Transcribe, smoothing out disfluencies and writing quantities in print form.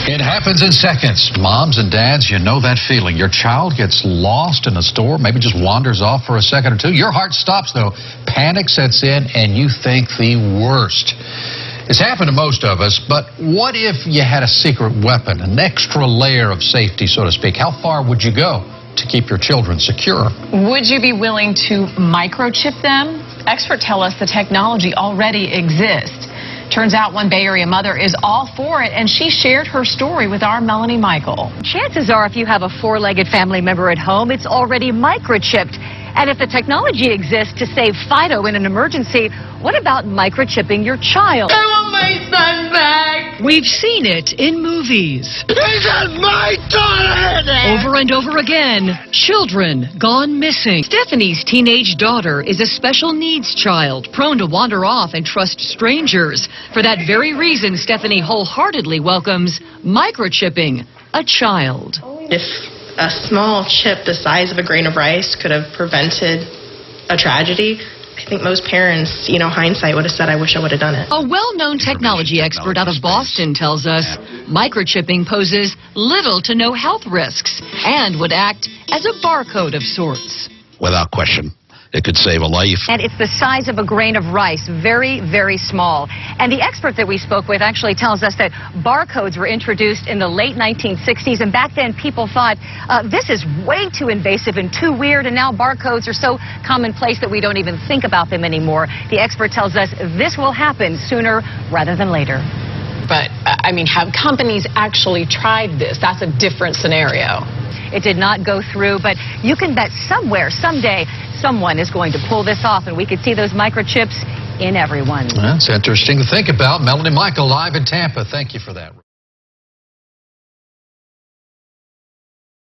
It happens in seconds. Moms and dads, you know that feeling. Your child gets lost in a store, maybe just wanders off for a second or two. Your heart stops, though. Panic sets in, and you think the worst. It's happened to most of us, but what if you had a secret weapon, an extra layer of safety, so to speak? How far would you go to keep your children secure? Would you be willing to microchip them? Experts tell us the technology already exists. Turns out one Bay Area mother is all for it, and she shared her story with our Melanie Michael. Chances are if you have a four-legged family member at home, it's already microchipped. And if the technology exists to save Fido in an emergency, what about microchipping your child? I want my son back! We've seen it in movies. This is my daughter! Over and over again, children gone missing. Stephanie's teenage daughter is a special needs child, prone to wander off and trust strangers. For that very reason, Stephanie wholeheartedly welcomes microchipping a child. If a small chip the size of a grain of rice could have prevented a tragedy, I think most parents, hindsight would have said, I wish I would have done it. A well-known technology expert out of Boston tells us microchipping poses little to no health risks and would act as a barcode of sorts. Without question, it could save a life. And it's the size of a grain of rice, very, very small. And the expert that we spoke with actually tells us that barcodes were introduced in the late 1960s, and back then people thought, this is way too invasive and too weird, and now barcodes are so commonplace that we don't even think about them anymore. The expert tells us this will happen sooner rather than later. But, have companies actually tried this? That's a different scenario. It did not go through, but you can bet somewhere, someday, someone is going to pull this off, and we could see those microchips in everyone. That's interesting to think about. Melanie Michael live in Tampa. Thank you for that.